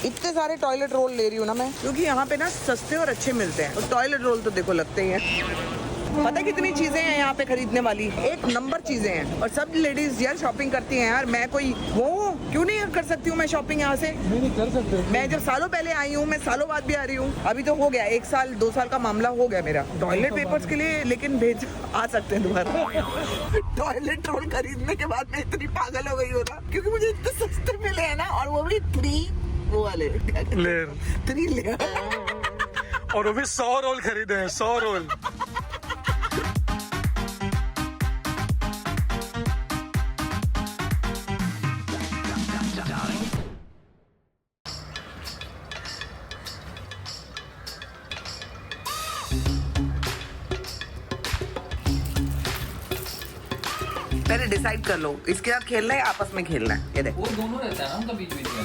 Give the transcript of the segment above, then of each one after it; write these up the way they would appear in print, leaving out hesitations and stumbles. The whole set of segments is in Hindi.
इतने सारे टॉयलेट रोल ले रही हूँ ना मैं, क्योंकि यहाँ पे ना सस्ते और अच्छे मिलते हैं। और टॉयलेट रोल तो देखो लगते ही हैं। पता कितनी चीजें हैं यहाँ पे खरीदने वाली, एक नंबर चीजें हैं। और सब लेडीज यार शॉपिंग करती हैं यार। मैं कोई वो क्यों नहीं कर सकती हूँ मैं शॉपिंग यहाँ से? नहीं कर सकते। मैं जब सालों पहले आई हूँ, मैं सालों बाद भी आ रही हूँ। अभी तो हो गया 1 साल 2 साल का मामला हो गया मेरा टॉयलेट पेपर्स के लिए, लेकिन भेज आ सकते हैं दोबारा। टॉयलेट रोल खरीदने के बाद मैं इतनी पागल हो गई हूँ ना, क्योंकि मुझे इतने सस्ते मिले हैं ना, और वो भी 3 वो वाले लेयर 3 लेयर, और वो भी 100 रोल खरीदे हैं, 100 रोल। पहले डिसाइड कर लो इसके साथ खेलना है आपस में खेलना है। ये देख वो दोनों रहता है ना उनका बीच बीच में।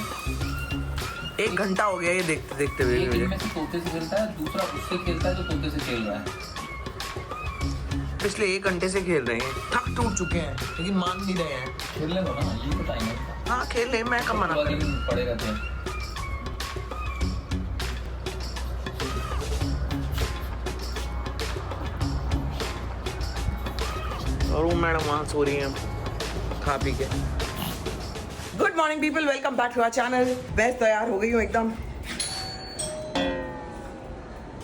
1 घंटा हो गया ये देखते देखते हुए एक मुझे। इनमें से तोते से खेलता है, दूसरा उससे खेलता है जो तोते से खेल रहा है। पिछले 1 घंटे से खेल रहे हैं, थक टूट चुके हैं, लेकिन मान नहीं रहे हैं। खेलने दो ना, ये तो टाइम है। हाँ खेल ले, मैं कब मना कर रही हूँ। पड़े रहते हैं। और वो मैडम वहाँ सो रही हैं खा पी के। Good morning people, welcome back to our channel. मैं तैयार हो गई हूँ एकदम।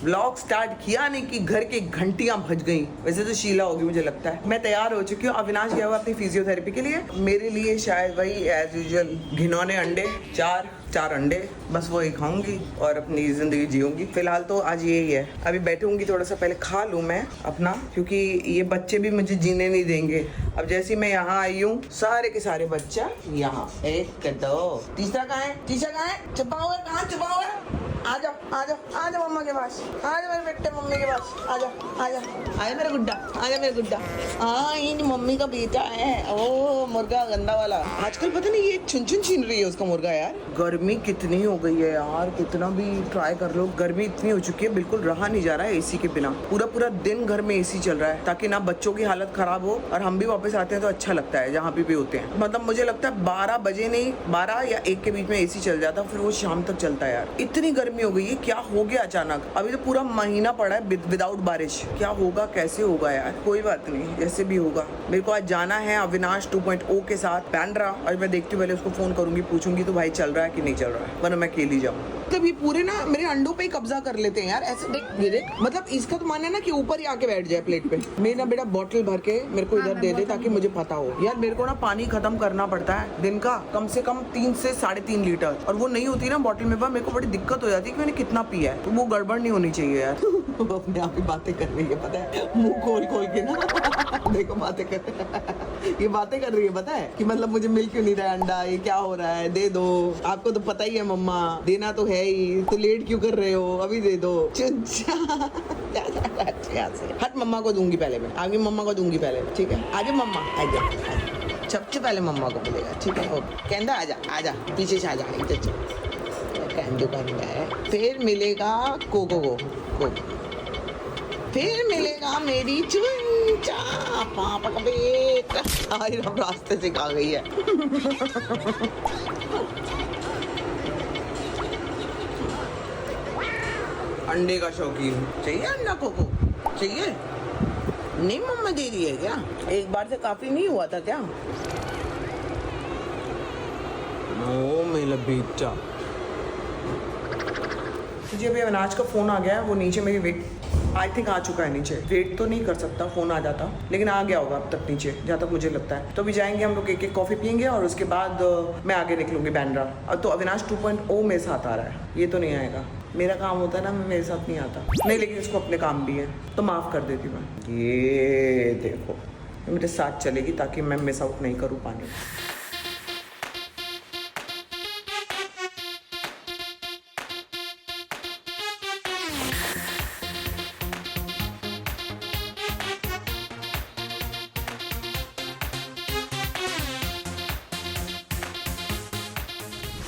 ब्लॉग स्टार्ट किया नहीं कि घर की घंटियां बज गई। वैसे तो शीला होगी मुझे लगता है। मैं तैयार हो चुकी हूँ। अविनाश गया हुआ अपनी फिजियोथेरेपी के लिए। मेरे लिए शायद वही एज यूजुअल घिनौने अंडे, 4 अंडे, बस वो ही खाऊंगी और अपनी जिंदगी जीऊंगी। फिलहाल तो आज यही है। अभी बैठूंगी थोड़ा सा, पहले खा लूँ मैं अपना, क्योंकि ये बच्चे भी मुझे जीने नहीं देंगे। अब जैसे मैं यहाँ आई हूँ, सारे के सारे बच्चा यहाँ 1 2 तीसरा कहाँ है? तीसरा कहाँ है? छुपा हुआ है? कहाँ छुपा हुआ है? आ जाओ आ जाओ आ जाओ मम्मा के पास, आ जाओ मेरे बेटे मम्मी के पास, आ जाओ आ जाओ, आ जा मेरा गुड्डा, आ जा मेरा गुड्डा। हाँ ये मम्मी का बेटा है। ओ मुर्गा गंदा वाला। आजकल पता नहीं ये छुन छीन रही है उसका मुर्गा यार। गर्मी कितनी हो गई है यार, कितना भी ट्राई कर लो, गर्मी इतनी हो चुकी है, बिल्कुल रहा नहीं जा रहा है एसी के बिना। पूरा दिन घर में एसी चल रहा है, ताकि ना बच्चों की हालत खराब हो और हम भी वापस आते हैं तो अच्छा लगता है जहाँ भी होते हैं। मतलब मुझे लगता है 12 बजे नहीं, 12 या 1 के बीच में एसी चल जाता, फिर वो शाम तक चलता है यार। इतनी गर्मी हो गई है, क्या हो गया अचानक? अभी तो पूरा महीना पड़ा है विदाउट बारिश। क्या होगा, कैसे होगा यार? कोई बात नहीं, जैसे भी होगा। मेरे को आज जाना है अविनाश 2.0 के साथ बैंड्रा, और मैं देखती हूँ, पहले उसको फोन करूंगी, पूछूंगी तो भाई चल रहा है कि नहीं चल रहा है, वरना मैं अकेली जाऊँ। तभी पूरे ना मेरे अंडों पे ही कब्जा कर लेते हैं यार ऐसे। देख मतलब इसका तो मानना है ना कि ऊपर ही आके बैठ जाए प्लेट पे। मेरा बेटा बॉटल भर के मेरे को इधर दे दे, ताकि मुझे पता हो यार। मेरे को ना पानी खत्म करना पड़ता है दिन का कम से कम 3 से 3.5 लीटर, और वो नहीं होती ना बॉटल में, मेरे को बड़ी दिक्कत हो जाती है कि मैंने कितना पिया है। तो वो गड़बड़ नहीं होनी चाहिए यार। अपने आप ही बातें कर रही है, पता है, मुंह खोल के ना। देखो बातें कर ये बातें कर रही है, पता है कि मतलब मुझे मिल क्यों नहीं रहा है अंडा, ये क्या हो रहा है, दे दो। आपको तो पता ही है मम्मा, देना तो है ही, तो लेट क्यों कर रहे हो, अभी दे दो। हट, मम्मा को दूंगी पहले मैं, आगे मम्मा को दूंगी पहले, ठीक है? आजा मम्मा, आजा, सबसे पहले मम्मा को बोलेगा, ठीक है? ओके कहना, आजा पीछे से आजा, इधर दुकान है। फिर मिलेगा कोको, फिर मिलेगा मेरी चुंचा पापा का बेटा। आज हम रास्ते से खा गई है। अंडे का शौकीन चाहिए, अंडा कोको चाहिए? नहीं मम्मा दे रही है क्या? एक बार से काफी नहीं हुआ था क्या? ओ मेरा बेटा। तुझे अभी अविनाश का फोन आ गया है, वो नीचे मेरी वेट आई थिंक आ चुका है नीचे। वेट तो नहीं कर सकता, फोन आ जाता, लेकिन आ गया होगा अब तक नीचे, जहाँ तक मुझे लगता है। तो अभी जाएंगे हम लोग, एक कॉफी पियेंगे, और उसके बाद मैं आगे निकलूंगी बैंड्रा। अब तो अविनाश 2.0 मेरे साथ आ रहा है, ये तो नहीं आएगा। मेरा काम होता है ना, मेरे साथ नहीं आता नहीं, लेकिन इसको अपने काम भी है तो माफ कर देती मैं। ये देखो मेरे साथ चलेगी ताकि मैं मिस आउट नहीं करूँ पानी।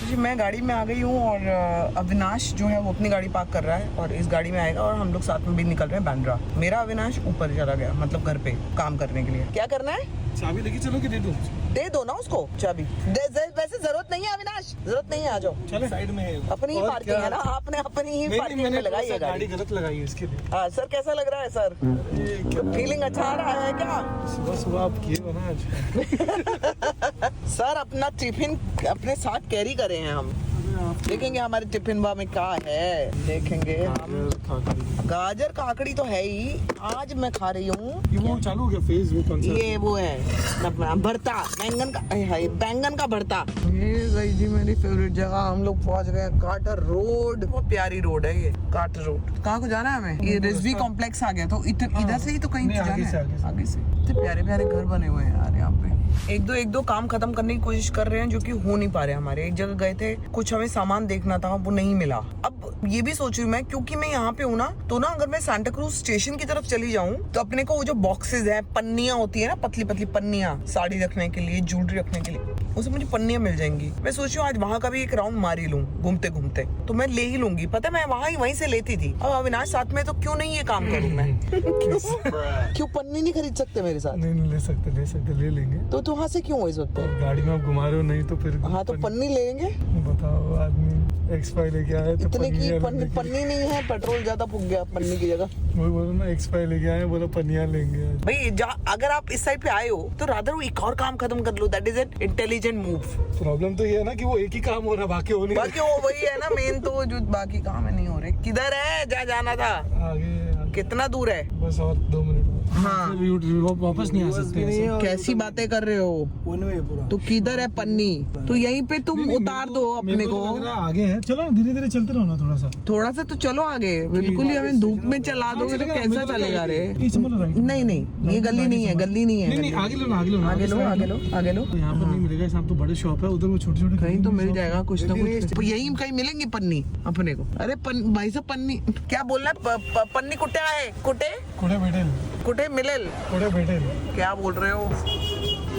जी मैं गाड़ी में आ गई हूँ, और अविनाश जो है वो अपनी गाड़ी पार्क कर रहा है और इस गाड़ी में आएगा, और हम लोग साथ में भी निकल रहे हैं बैंड्रा। मेरा अविनाश ऊपर चला गया, मतलब घर पे काम करने के लिए। क्या करना है? चाबी लेके चलो कि दे दूं? दे दो ना उसको चाबी। वैसे जरूरत नहीं है अविनाश, जरूरत नहीं है, आ जाओ। चले साइड में है। अपनी ही और पार्किंग क्या? है ना, आपने अपनी ही नहीं, पार्किंग मैंने में लगाई है गाड़ी गाड़ी। गलत लगाई है इसके लिए। हाँ सर, कैसा लग रहा है सर? फीलिंग अच्छा आ रहा है क्या? सुबह सुबह आप किए हो ना आज। सर अपना टिफिन अपने साथ कैरी करे हैं हम। देखेंगे हमारे टिफिन बा में क्या है, देखेंगे हम। गाजर काकड़ी तो है ही, आज मैं खा रही हूँ ये वो चालू हो गया फेस, वो कौन सा? ये वो है अपना भरता बैंगन का, हाय बैंगन का भरता। ये गई जी मेरी फेवरेट जगह, हम लोग पहुंच गए कार्टर रोड। वो प्यारी रोड है ये कार्टर रोड। कहाँ को जाना है हमें? ये रिजवी कॉम्प्लेक्स आ गया, तो इधर से ही तो कहीं नहीं, तो आगे जाना से, है। आगे से इतने प्यारे प्यारे घर बने हुए हैं यार यहाँ पे। एक दो काम खत्म करने की कोशिश कर रहे हैं, जो कि हो नहीं पा रहे हमारे। एक जगह गए थे, कुछ हमें सामान देखना था, वो नहीं मिला। अब ये भी सोच रही हूँ मैं, क्योंकि मैं यहाँ पे हूँ ना, तो ना अगर मैं सांता क्रूज स्टेशन की तरफ चली जाऊँ तो अपने को वो जो बॉक्सेस है, पन्नियां होती है ना, पतली पतली पन्नियां, साड़ी रखने के लिए, ज्वेलरी रखने के लिए, उसमें मुझे पन्नियां मिल जाएंगी। मैं सोच रही हूँ आज वहाँ का भी एक राउंड मार ही लूँ, घूमते घूमते तो मैं ले ही लूंगी। पता है मैं वहीं से लेती थी। अब अविनाश साथ में, तो क्यों नहीं ये काम करूँ मैं? क्यों पन्नी नहीं खरीद सकते मेरे साथ? नहीं ले सकते ले लेंगे। तो वहाँ से क्यों इस वक्त? गाड़ी में आप घुमा रहे हो, नहीं तो फिर हाँ तो पन्नी ले लेंगे। बताओ, आदमी एक्सपाइल लेके आए तो इतने की पन्नियाँ पन्नी नहीं है, पेट्रोल ज्यादा फूक गया पन्नी की जगह। वही बोलो ना, एक्सपाइल लेके आए, बोला पन्नियाँ लेंगे आज। भाई अगर आप इस साइड पे आए हो तो रादर वो एक और काम खत्म कर लो, that is an intelligent move. Problem तो ये है ना कि वो एक ही काम हो रहा है, बाकी हो नहीं रहा। बाकी वो वही है ना मेन, तो जो बाकी काम है नहीं हो रहे। किधर है जहाँ जाना था? आगे कितना दूर है? बस और 2 मिनट हाँ। वापस नहीं आ सकते ऐसे। कैसी बातें कर रहे हो? तो किधर है पन्नी? तो यहीं पे तुम उतार दो अपने को। आगे है, चलो धीरे धीरे चलते रहो ना थोड़ा सा तो चलो आगे। बिल्कुल ही हमें धूप में चला दोगे तो कैसा चलेगा रे? नहीं नहीं, ये गली नहीं है, गली नहीं है। नहीं, आगे लो ना, आगे लो ना, आगे लो आगे लो आगे लो। यहाँ पर नहीं मिलेगा, यहाँ तो बड़े शॉप है, उधर वो छोटे छोटे कहीं तो मिल जाएगा कुछ ना कुछ। यहीं कहीं मिलेंगी पन्नी अपने को। अरे भाई साहब पन्नी क्या बोलना है? पन्नी कुटे है, कुटे कुटे मिलेल, क्या बोल रहे हो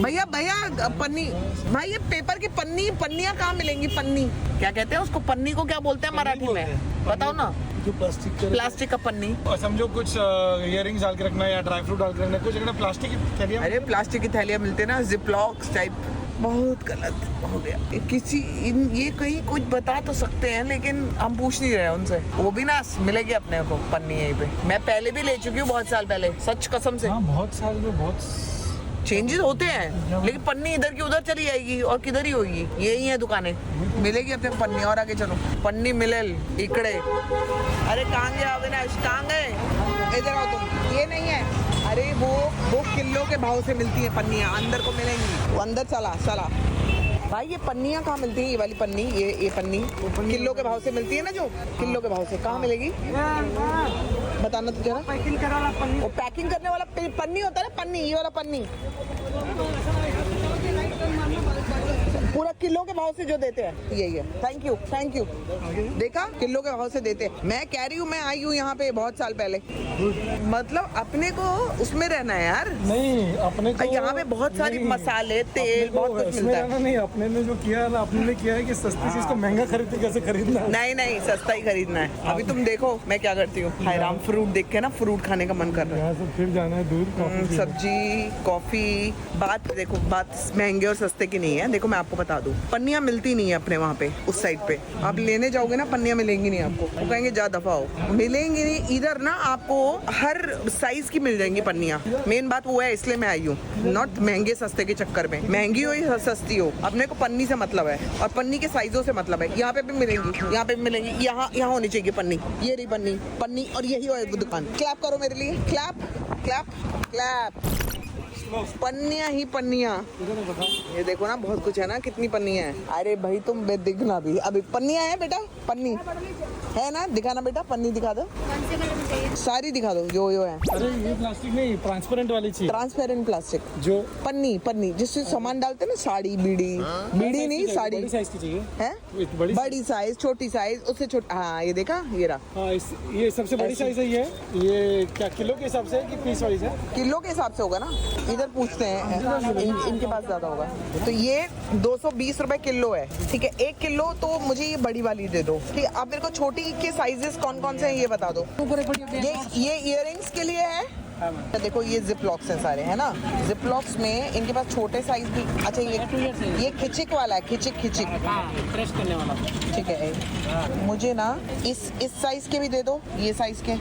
भैया? भैया पन्नी, भाई ये पेपर की पन्नियां कहाँ मिलेंगी? पन्नी क्या कहते हैं उसको? पन्नी को क्या बोलते हैं मराठी में? बताओ ना। जो प्लास्टिक का पन्नी। और समझो कुछ इयररिंग्स डाल के रखना है या ड्राई फ्रूट डाल के रखना है, कुछ रखना प्लास्टिक की थैलियाँ। अरे प्लास्टिक की थैलियाँ मिलते ना, जिपलॉक्स टाइप। बहुत गलत हो गया। ये कहीं कुछ बता तो सकते हैं, लेकिन हम पूछ नहीं रहे उनसे। वो भी ना मिलेगी अपने को पन्नी यहीं पे। मैं पहले भी ले चुकी हूँ बहुत साल पहले, सच कसम से। हाँ, बहुत साल में बहुत चेंजेस होते हैं, लेकिन पन्नी इधर की उधर चली जाएगी और किधर ही होगी। यही है दुकानें, मिलेगी अपने पन्नी। और आगे चलो, पन्नी मिलेल इकड़े। अरे कहाँ गए अविनाश, कहाँ गए? इधर आओ तुम। ये नहीं है, अरे वो किलो के भाव से मिलती है पन्नियाँ, अंदर को मिलेंगी। वो अंदर चला भाई। ये पन्नियाँ कहाँ मिलती है? ये वाली पन्नी, ये पन्नी किलो के भाव से मिलती है ना, जो किलो के भाव से कहाँ मिलेगी? बताना तो जरा। पैकिंग करने वाला पन्नी, वो पैकिंग करने वाला पन्नी होता है ना, पन्नी, ये वाला पन्नी पूरा किलो के भाव से जो देते हैं, यही है। Thank you. देखा, किलो के भाव से देते हैं। मैं कह रही हूँ, मैं आई हूँ यहाँ पे बहुत साल पहले। मतलब अपने को उसमें रहना है यार। नहीं, अपने को यहाँ पे बहुत सारी मसाले, तेल, बहुत कुछ मिलता है। नहीं, अपने ने जो किया है ना, अपने ने किया है कि सस्ती चीज को महंगा खरीदते कैसे खरीदना है। नहीं, सस्ता ही खरीदना है। अभी तुम देखो मैं क्या करती हूँ। हायराम फ्रूट देख के ना फ्रूट खाने का मन कर रहा है। यहाँ से फिर जाना है दूर, सब्जी, कॉफी। बात देखो, बात महंगे और सस्ते की नहीं है। देखो मैं आपको बता दूं, पन्नियां मिलती नहीं है अपने वहाँ पे, उस साइड पे। आप लेने जाओगे ना, पन्नियां मिलेंगी नहीं आपको। वो कहेंगे जा दफा हो, मिलेंगी नहीं। इधर ना आपको हर साइज की मिल जाएंगी पन्नियां। मेन बात वो है, इसलिए मैं आई हूँ। नॉट महंगे सस्ते के चक्कर में। महंगी हो या सस्ती हो, अपने को पन्नी से मतलब है, और पन्नी के साइजों से मतलब है। यहाँ पे भी मिलेंगी, यहाँ पे भी मिलेंगी। यहाँ होनी चाहिए पन्नी। ये रही पन्नी, और यही हो दुकान। क्लैप करो मेरे लिए, क्लैप। पन्नियां ही पन्नियां। ये देखो ना, बहुत कुछ है ना, कितनी पन्नियां है। अरे भाई तुम दिखना भी, अभी पन्नियां है बेटा, पन्नी है ना, दिखाना बेटा, पन्नी दिखा दो, सारी दिखा दो जो है। अरे ये प्लास्टिक नहीं, ट्रांसपेरेंट वाली चीज, ट्रांसपेरेंट प्लास्टिक, जो पन्नी जिससे सामान डालते हैं ना, साड़ी, बीड़ी नहीं, साड़ी। बड़ी साइज की चाहिए है, बड़ी साइज, छोटी साइज, उससे छोटी। हाँ ये देखा, ये रहा। हाँ, ये सबसे बड़ी साइज है। ये क्या किलो के हिसाब से है कि पीस वाइज है? किलो के हिसाब से होगा ना। इधर पूछते हैं, इनके पास ज्यादा होगा। तो ये 220 रुपए किलो है, ठीक है। 1 किलो तो मुझे ये बड़ी वाली दे दो, ठीक है। आप मेरे को छोटी के साइजेस कौन से हैं ये बता दो। ये इयररिंग्स के लिए है, हाँ, मैम। देखो ये जिप लॉक्स हैं सारे, है ना। जिप लॉक्स में इनके पास छोटे साइज भी, अच्छा ये खिचिक वाला है, खिचिक हाँ, प्रेस करने वाला। ठीक है। मुझे ना इस साइज के भी दे दो, ये साइज के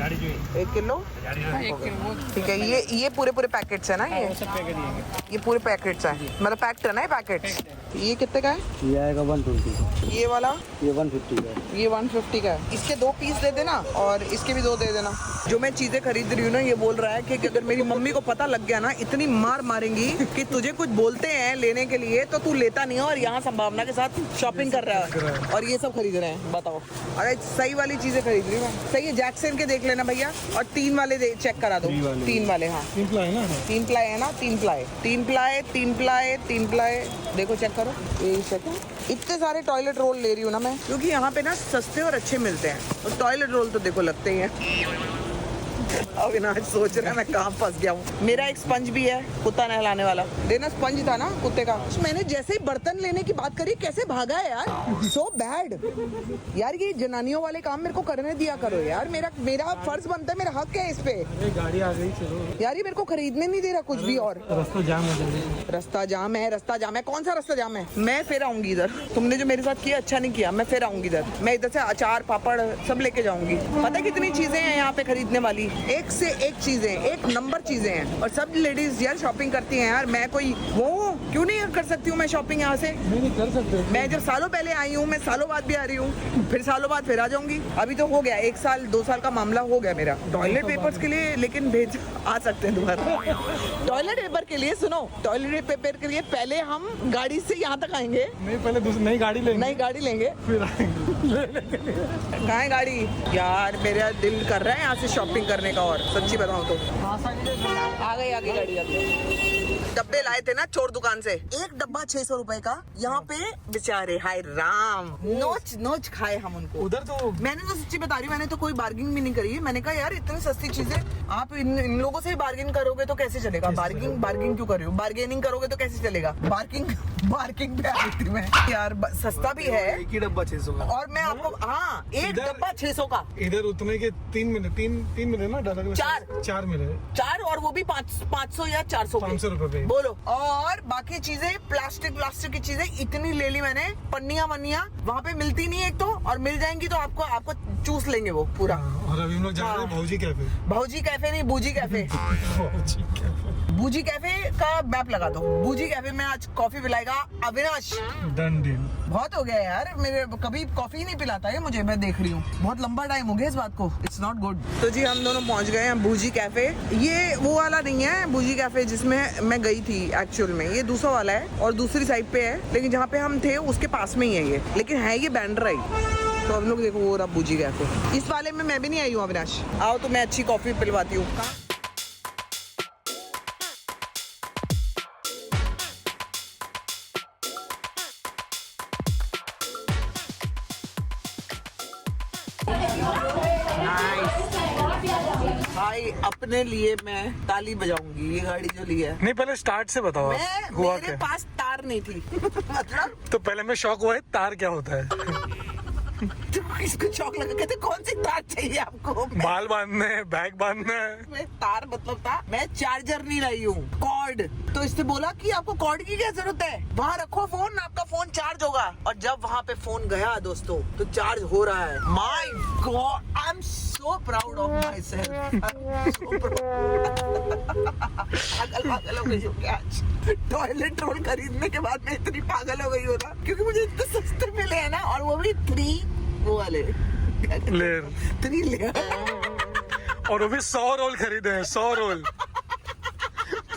1 किलो। ठीक है, ये पूरे पैकेट्स है ना, ये पूरे पैकेट्स हैं, मतलब पैक्ड है ना ये पैकेट्स। ये कितने का है? ये आएगा 120। ये वाला ये 150 का। ये 150 का है। इसके 2 पीस दे देना और इसके भी 2 दे देना। जो मैं चीजें खरीद रही हूँ ना, ये बोल रहा है कि अगर मेरी मम्मी को पता लग गया ना, इतनी मार मारेंगी कि तुझे कुछ बोलते हैं लेने के लिए तो तू लेता नहीं है, और यहाँ संभावना के साथ शॉपिंग कर रहा है और ये सब खरीद रहे हैं। बताओ, अरे सही वाली चीजें खरीद रही हूँ मैं। सही है, जैक्सन के देख लेना भैया, और 3 वाले चेक करा दो। 3 वाले, हाँ 3 प्लाई है ना? 3 प्लाई है ना, 3 प्लाई देखो, चेक करो। ये चेक, इतने सारे टॉयलेट रोल ले रही हूँ ना मैं, क्योंकि यहाँ पे ना सस्ते और अच्छे मिलते हैं, और टॉयलेट रोल तो देखो लगते ही हैं। अविनाश सोच रहा है मैं कहाँ फंस गया हूँ। मेरा एक स्पंज भी है, कुत्ता नहलाने वाला। देना, स्पंज था ना कुत्ते का। मैंने जैसे ही बर्तन लेने की बात करी, कैसे भागा है यार, सो बैड यार। ये जनानियों वाले काम मेरे को करने दिया करो यार, मेरा फर्ज बनता है, मेरा हक है इस पे। गाड़ी आ गई, चलो यार ये मेरे को खरीदने नहीं दे रहा कुछ भी। और रास्ता जाम हो जाएगा। रास्ता जाम है। कौन सा रास्ता जाम है? मैं फिर आऊंगी इधर। तुमने जो मेरे साथ किया अच्छा नहीं किया, मैं फिर आऊंगी इधर। मैं इधर से अचार पापड़ सब लेके जाऊंगी। पता है कितनी चीजें हैं यहाँ पे खरीदने वाली, एक से एक चीजें, एक नंबर चीजें हैं। और सब लेडीज यार शॉपिंग करती हैं यार। मैं कोई वो क्यों नहीं कर सकती हूँ मैं शॉपिंग यहाँ से? नहीं कर सकते। मैं जब सालों पहले आई हूँ, मैं सालों बाद भी आ रही हूँ, फिर सालों बाद फिर आ जाऊंगी। अभी तो हो गया 1 साल 2 साल का मामला हो गया मेरा टॉयलेट पेपर्स के लिए। लेकिन भेज आ सकते हैं दोबारा टॉयलेट पेपर के लिए। सुनो, टॉयलेट पेपर के लिए पहले हम गाड़ी से यहाँ तक आएंगे। नहीं, पहले दूसरी नई गाड़ी लेंगे, फिर आएंगे। कहाँ है गाड़ी यार? मेरा दिल कर रहा है यहाँ से शॉपिंग करने का। और सच्ची बताऊँ तो आ गई गाड़ी आ गई। डब्बे लाए थे ना चोर दुकान से, एक डब्बा 600 रुपए का। यहाँ पे बेचारे, हाय राम, नोच खाए हम उनको। उधर तो मैंने तो सच्ची बता रही हूँ, मैंने तो कोई बार्गिंग भी नहीं करी है। मैंने कहा यार इतनी सस्ती चीजें आप इन लोगों से बार्गिंग करोगे तो कैसे चलेगा? बार्गिंग क्यों कर रही हो? बार्गेनिंग करोगे तो कैसे चलेगा? बार्गिंग पे आई थी मैं यार। सस्ता भी है, एक ही डब्बा 600 का। और मैं आपको, हाँ, एक डब्बा 600 का। इधर उतने के 3 मिले ना, 4 मिले। 4, और वो भी 500 या 400 500 रुपए पे। बोलो। और बाकी चीजें प्लास्टिक की चीजें इतनी ले ली मैंने। पन्नियां वहाँ पे मिलती नहीं एक तो, और मिल जाएंगी तो आपको चूस लेंगे वो पूरा। और अभी हम लोग जा रहे हैं भौजी कैफे नहीं, बूजी कैफे। बूजी कैफे का मैप लगा दो। बूजी कैफे में आज कॉफी पिलाएगा अविनाश। Done deal. बहुत हो गया यार, मेरे कभी कॉफी नहीं पिलाता है मुझे। मैं देख रही हूँ बहुत लंबा टाइम हो गया इस बात को। It's not good. तो जी हम दोनों पहुंच गए हैं बूजी कैफे। ये वो वाला नहीं है बूजी कैफे जिसमें मैं गई थी एक्चुअल में, ये दूसरा वाला है और दूसरी साइड पे है। लेकिन जहाँ पे हम थे उसके पास में ही है ये, लेकिन है ये बैंड्रा ही। तो हम लोग देखो वो रहा बूजी कैफे। इस वाले में मैं भी नहीं आई हूँ अविनाश। आओ तो मैं अच्छी कॉफी पिलवाती हूँ। भाई अपने लिए मैं ताली बजाऊंगी। ये गाड़ी जो ली है, नहीं पहले स्टार्ट से बताओ हुआ मेरे क्या? पास तार नहीं थी मतलब तो पहले मैं शौक हुआ है तार क्या होता है। तो इसको शौक लगा, कहते कौन सी तार चाहिए आपको? बाल बांधना है, बैग बांधना है। मैं तार मतलब था, मैं चार्जर नहीं लाई हूँ, कॉर्ड। तो इसने बोला कि आपको कॉर्ड की क्या जरूरत है, वहाँ रखो फोन, आपका फोन चार्ज होगा। और जब वहाँ पे फोन गया दोस्तों तो चार्ज हो रहा है। My God, I am so proud of my self. पागल हो गई हूँ आज। टॉयलेट रोल खरीदने के बाद मैं इतनी पागल हो गई हूँ ना, क्योंकि मुझे इतने सस्ते मिले हैं ना, और वो भी 3 वो वाले लेयर 3 लेयर, और वो भी 100 रोल खरीदे हैं। 100 रोल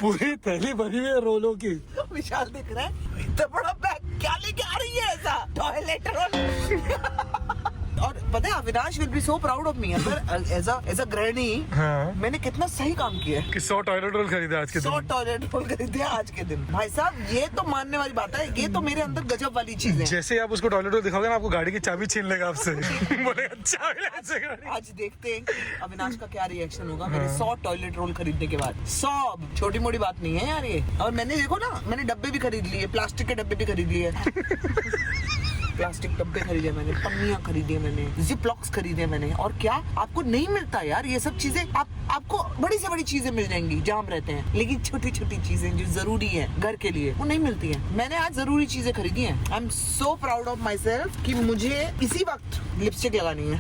पूरी थैली भरी हुई है रोलों की। विशाल दिख रहा है, इतना बड़ा बैग क्या लेके आ रही है ऐसा टॉयलेट रोल। और पता है Avinash will be so proud of me. As a गृहिणी, हाँ। मैंने कितना सही काम किया है कि 100 टॉयलेट रोल खरीदे आज के दिन। 100 टॉयलेट रोल खरीदे आज के दिन। भाई साहब ये तो मानने वाली बात है, ये तो मेरे अंदर गजब वाली चीज है। जैसे आप उसको टॉयलेट रोल दिखाओगे ना, आपको गाड़ी की चाबी छीन लेगा आपसे। बोलेगा चाबी ऐसे गाड़ी। आज देखते हैं कि अविनाश का क्या रिएक्शन होगा मेरे 100 टॉयलेट रोल खरीदने के बाद। 100 छोटी मोटी बात नहीं है यार ये। और मैंने देखो ना, मैंने डब्बे भी खरीद लिए, प्लास्टिक के डब्बे भी खरीद लिए। प्लास्टिक डब्बे खरीदे मैंने, पन्नियां खरीदी मैंने, जिपलॉक्स खरीदे मैंने। और क्या आपको नहीं मिलता यार ये सब चीजें? आपको बड़ी से बड़ी चीजें मिल जाएंगी जहाँ हम रहते हैं, लेकिन छोटी छोटी चीजें जो जरूरी है घर के लिए वो नहीं मिलती है। मैंने आज जरूरी चीजें खरीदी हैं। I am so proud of my self कि मुझे इसी वक्त लिपस्टिक लगानी है।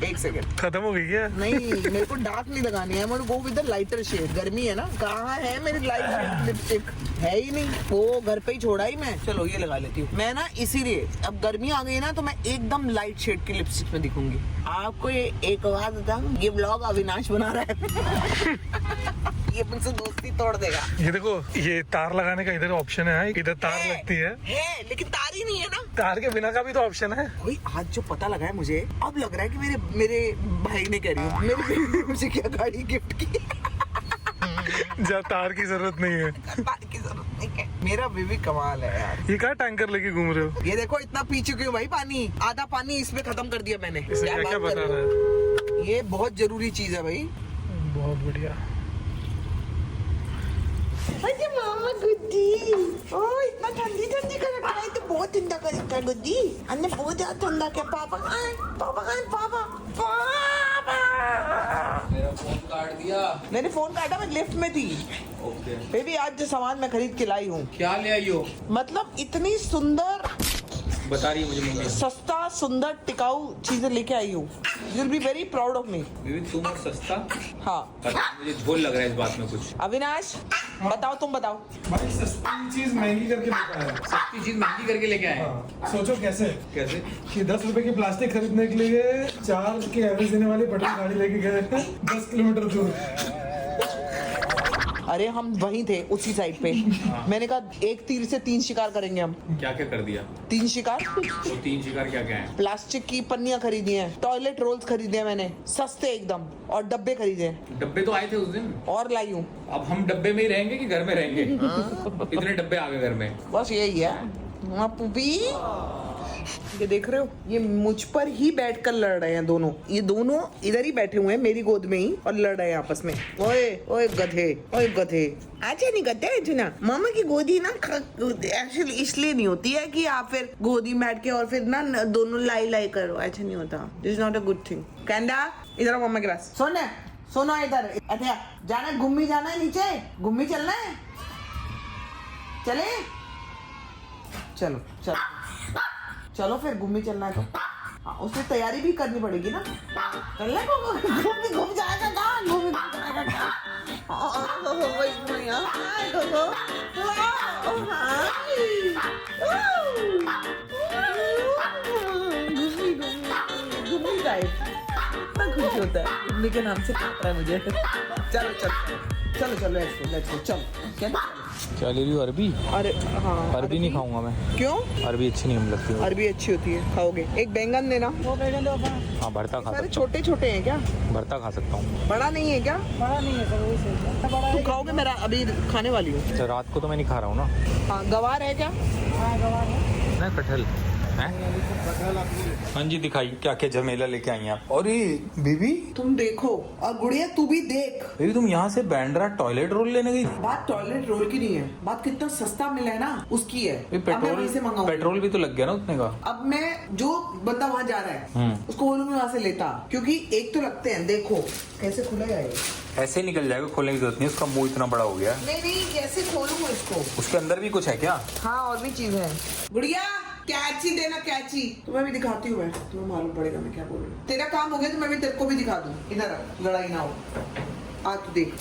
एक सेकंड, खत्म हो गई क्या? नहीं, मेरे को डार्क नहीं लगानी है, मेरे को विद द लाइटर शेड। गर्मी है ना, कहाँ है मेरी लाइट लिपस्टिक? है ही नहीं, वो घर पे ही छोड़ा ही मैं। चलो ये लगा लेती हूँ मैं ना, इसीलिए अब गर्मी आ गई ना तो मैं एकदम लाइट शेड की लिपस्टिक में दिखूंगी। आपको ये एक बात बताऊं, ये ब्लॉग अविनाश बना रहा है। ये मुझसे दोस्ती तोड़ देगा। ये देखो, ये तार लगाने का इधर ऑप्शन है, इधर तार लगती है, लेकिन तार ही नहीं है ना। तार के बिना का भी तो ऑप्शन है। कोई आज जो पता लगा है मुझे, अब लग रहा है कि मेरे भाई ने, कह रही हूँ मेरी बहन ने मुझे क्या गाड़ी गिफ्ट की। जहाँ तार की जरूरत नहीं है, तार की जरूरत नहीं है। मेरा बेबी कमाल है यार। ये क्या टैंकर लेके घूम रहे हो? ये देखो इतना पी चुके हो भाई पानी, आधा पानी इसमें खत्म कर दिया मैंने। इससे क्या बात बता कर रहा है? ये बहुत जरूरी चीज है भाई। बहुत बढ़िया। अरे मामा गुड्डी, ओह इतना ठंडी ठंडी कर रखा है, तो बहुत ठंडा कर रखा है गुड्डी। अन्य बहुत ज्यादा ठंडा क्या? पापा पापा पापा पापा। मेरा फोन काट दिया। मैंने फोन काटा, मैं लिफ्ट में थी। ओके। बेबी आज जो सामान मैं खरीद के लाई हूँ, क्या ले आई हो? मतलब इतनी सुंदर, बता रही है मुझे मम्मी। सस्ता, सुंदर, टिकाऊ चीजें लेके आई हूँ। You will be very proud of me. Baby तुम और सस्ता? हाँ, मुझे झोल लग रहा है इस बात में कुछ। अविनाश बताओ, तुम बताओ। भाई सस्ती चीज महंगी करके लेकर आया। सस्ती चीज महंगी करके लेके आए। हाँ, सोचो कैसे? कैसे? कि 10 रुपए की प्लास्टिक खरीदने के लिए 4 के एवरेज देने वाली पेट्रोल गाड़ी लेके गए 10 किलोमीटर दूर। अरे हम वहीं थे उसी साइड पे। मैंने कहा एक तीर से 3 शिकार करेंगे हम। क्या क्या कर दिया? 3 शिकार। तो 3 शिकार क्या क्या है? प्लास्टिक की पन्नियां खरीदी हैं, टॉयलेट रोल्स खरीदे हैं मैंने, सस्ते एकदम, और डब्बे खरीदे हैं। डब्बे तो आए थे उस दिन। और लाई हूँ। अब हम डब्बे में ही रहेंगे कि घर में रहेंगे? इतने डब्बे आ गए घर में। बस यही है। हाँ पुपी, ये देख रहे हो, ये मुझ पर ही बैठकर लड़ रहे हैं दोनों। ये दोनों इधर ही बैठे हुए हैं मेरी गोद में ही और लड़ रहे हैं आपस में। ओए ओए गधे, ओए गधे। अच्छा नहीं करते हैं ना, मामा की गोदी ना एक्चुअली इसलिए नहीं होती है कि आप फिर गोदी में बैठ के और फिर ना दोनों लाई लाई करो, ऐसा नहीं होता। This is not a good thing. कैंडा इधर आओ मम्मा के पास। सोना इधर। अच्छा जाना है, घूमी जाना है, नीचे घूमी चलना है। चले चलो चलो चलो फिर घूमी चलना है तो हाँ, उसमें तैयारी भी करनी पड़ेगी ना। चलना घूम जाएगा कहाँ, घूम जाएगा कहाँ। खुश होता है घूमने के नाम से, पता है मुझे। चलो चलो चलो चलो लेट्स गो चलो। क्या ले रही हो? अरबी? अरे हाँ, अरबी नहीं खाऊंगा मैं। क्यों? अरबी अच्छी नहीं लगती। अरबी अच्छी होती है, खाओगे? एक बैंगन देना। वो बैंगन दो। हाँ भरता खा सारे सकता हूँ। छोटे छोटे हैं क्या? भरता खा सकता हूँ। बड़ा नहीं है क्या? बड़ा नहीं है। तू खाओगे? मेरा अभी खाने वाली हूँ। अच्छा रात को तो मैं नहीं खा रहा हूँ ना। हाँ गवार है क्या? हाँ गवार है ना, कटहल है। हाँ जी दिखाई क्या क्या झमेला लेके आई आप। और ये बेबी तुम देखो, और गुड़िया तू भी देख। बेबी तुम यहाँ से बैंड्रा टॉयलेट रोल लेने गई थी? बात टॉयलेट रोल की नहीं है, बात कितना सस्ता मिला है ना उसकी है। अब मैं वहीं से मंगाऊंगी। पेट्रोल भी तो लग गया ना उतने का। अब मैं जो बंदा वहाँ जा रहा है उसको बोलूंगी वहाँ से लेता, क्योंकि एक तो लगते हैं। देखो कैसे खुलेगा ये। ऐसे ही निकल जाएगा, खोलने की जरूरत नहीं, उसका मुंह इतना बड़ा हो गया। नहीं नहीं, कैसे खोलूंगा इसको? उसके अंदर भी कुछ है क्या? हाँ और भी चीज है। गुड़िया कैची देना, कैची। तुम्हें भी दिखाती हूँ मैं, तुम्हें मालूम पड़ेगा मैं क्या बोल रही हूँ। तेरा काम हो गया तो मैं भी तेरे को भी दिखा दूँ। इधर लड़ाई ना हो। आ तू देख,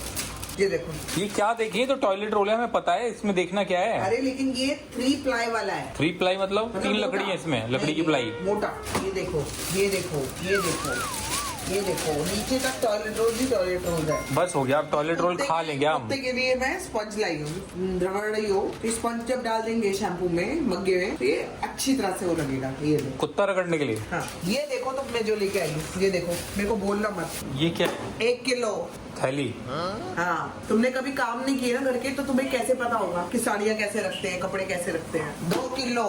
ये देखो। ये क्या देखिए? तो टॉयलेट रोल है, हमें पता है, इसमें देखना क्या है? अरे लेकिन ये 3 प्लाई वाला है। 3 प्लाई मतलब 3 लकड़ी है इसमें, लकड़ी की प्लाई। मोटा। ये देखो ये देखो ये देखो ये देखो, नीचे तक टॉयलेट रोल ही टॉयलेट रोल है। बस हो गया, अब टॉयलेट रोल खा लेंगे हम। कुत्ते के लिए मैं स्पंज लाई हूँ, रगड़ रही हो। स्पंज जब डाल देंगे शैम्पू में, मग्गे में, तो ये अच्छी तरह से वो लगेगा। ये देखो, कुत्ता रगड़ने के लिए। हाँ ये देखो, तो मैं जो लेके आई हूँ, ये देखो। मेरे को बोलना मत। ये क्या? 1 किलो थैली। हाँ, तुमने कभी काम नहीं किया ना घर के, तो तुम्हें कैसे पता होगा कि साड़ियाँ कैसे रखते हैं, कपड़े कैसे रखते हैं। 2 किलो।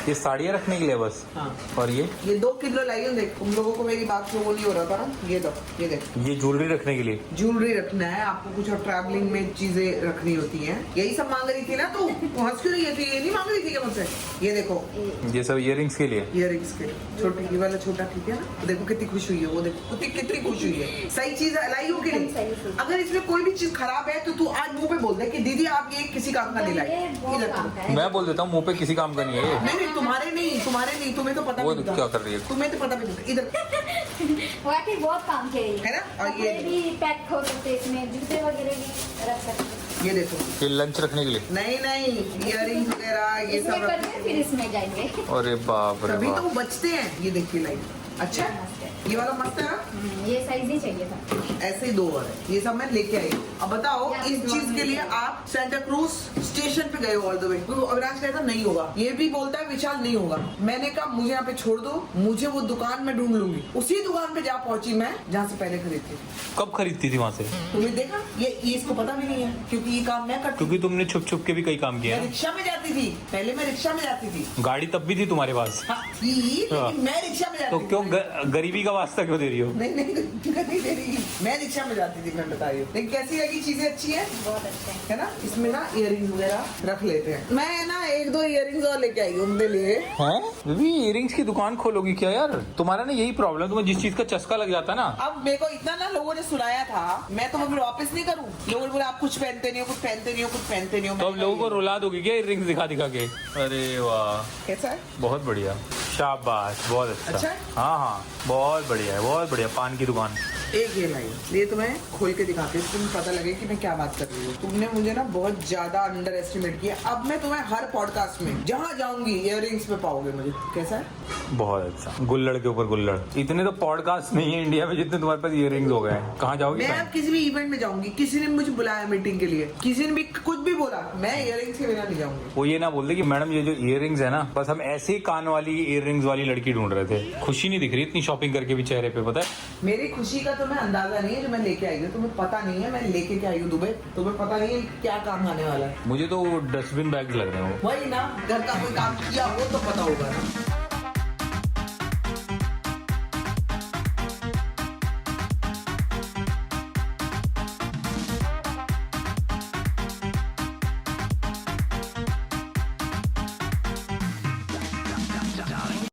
ये साड़ियाँ रखने के लिए बस। हाँ। और ये 2 किलो लाई हूँ। देख तुम लोगों को मेरी बात से वो नहीं हो रहा था ना। ये दो, ये देख। ये ज्वेलरी रखने के लिए। ज्वेलरी रखना है आपको, कुछ और ट्रैवलिंग में चीजें रखनी होती हैं। यही सब मांग रही थी ना तू हंस क्यों रही है? ये नहीं मांग रही थी क्या मुझसे? ये देखो, ये सब इयररिंग्स के लिए। इयररिंग्स के छोटे, ये वाला छोटा ठीक है ना? देखो कितनी खुश हुई है वो, देखो कितनी खुश हुई है। सही चीज लाई हो कि नहीं? अगर इसमें कोई भी चीज खराब है तो तू आज मुंह पे बोल दे कि दीदी आप ये किसी काम का नहीं लाई। मैं बोल देता हूँ मुंह पे किसी काम का नहीं है ये। नहीं, तुम्हारे नहीं, तुम्हें तो पता वो भी नहीं क्या था। कर रही है? तुम्हें तो पता भी नहीं था। इधर वाकई बहुत काम के है ना? और कपड़े ये भी पैक हो सकते हैं इसमें, जूते वगैरह भी रख सकते हैं। ये देखो, ये लंच रखने के लिए। नहीं इयररिंग्स वगैरह ये इसमें सब करके फिर इसमें जाएंगे। अरे बाप रे तभी तो बाप। वो बचते हैं। ये देखिए लाइन अच्छा है? ये वाला मस्त है ना? ये साइज ही चाहिए था। ऐसे ही 2 और है। ये सब मैं लेके आई हूँ। अब बताओ यहाँ इस पे चीज के लिए आप सेंटा क्रूज स्टेशन पे गए हो ऑल द वे। अविनाश कहता नहीं होगा, ये भी बोलता है विशाल नहीं होगा। मैंने कहा मुझे यहाँ पे छोड़ दो, मुझे वो दुकान में ढूंढ लूंगी। उसी दुकान पे जा पहुंची मैं जहाँ से पहले खरीदती थी। कब खरीदती थी वहाँ से? तुमने देखा ये इसको पता भी नहीं है क्योंकि ये काम मैं करती क्योंकि तुमने छुप छुप के भी कई काम किया मैं है। रिक्शा में जाती थी। पहले मैं रिक्शा में जाती थी। गाड़ी तब भी थी तुम्हारे पास। हाँ, थी, लेकिन मैं रिक्शा में जाती तो थी। क्यों गरीबी का वास्ता क्यों दे रही हो? नहीं दे रही। मैं रिक्शा में जाती थी, मैं बता रही हूँ। लेकिन कैसी लगी? चीजें अच्छी है, बहुत अच्छे हैं। है ना? इसमें ना इयररिंग्स वगैरह रख लेते हैं। मैं ना 1-2 इयररिंग्स और लेके आई हूँ उनके लिए। हैं? बेबी इयररिंग्स की दुकान खोलोगी क्या यार? तुम्हारा ना यही प्रॉब्लम, तुम्हें जिस चीज का चस्का लग जाता है ना। अब मेरे को इतना ना लोगों ने सुनाया था, मैं तो फिर वापस नहीं करूँ। लोगों ने बोला आप कुछ पहनते नहीं हो, कुछ पहनते नहीं हो, कुछ पहनते नहीं हो। तो अब लोगों को रुला दोगी क्या इयररिंग्स दिखा दिखा के? अरे वाह, कैसा है? बहुत बढ़िया, शाबाश, बहुत अच्छा अच्छा। है? हाँ, बहुत बढ़िया है, बहुत बढ़िया। पान की दुकान। एक ये लाई, ये तुम्हें खोल के दिखाती हूँ, तुम्हें पता लगे कि मैं क्या बात कर रही हूँ। तुमने मुझे ना बहुत ज्यादा अंडर एस्टिमेट किया। अब मैं तुम्हें हर पॉडकास्ट में जहाँ जाऊंगी इयररिंग्स पे पाओगे मुझे। कैसा है? बहुत अच्छा। गुल्लड़ के ऊपर गुल्लड़। इतने तो पॉडकास्ट नहीं है इंडिया में जितने तुम्हारे पास इयररिंग्स हो गए हैं। कहाँ जाओगी? मैं अब किसी भी इवेंट में जाऊंगी, किसी ने मुझे बुलाया मीटिंग के लिए, किसी ने भी कुछ भी बोला, मैं इयररिंग्स के बिना नहीं जाऊंगी। वो ये ना बोलते कि मैडम ये जो इयररिंग्स है ना, बस हम ऐसे ही कान वाली इयररिंग्स वाली लड़की ढूंढ रहे थे। खुशी नहीं दिख रही इतनी शॉपिंग करके भी चेहरे पे, पता है? मेरी खुशी का तुम्हें अंदाजा नहीं है जो मैं लेके आई हूँ। तुम्हें पता नहीं है मैं लेके क्या आई हूँ दुबई। तुम्हें पता नहीं है क्या काम आने वाला है। मुझे तो डस्टबिन बैग लग रहे हो। वही ना, घर का कोई काम किया हो तो पता होगा ना।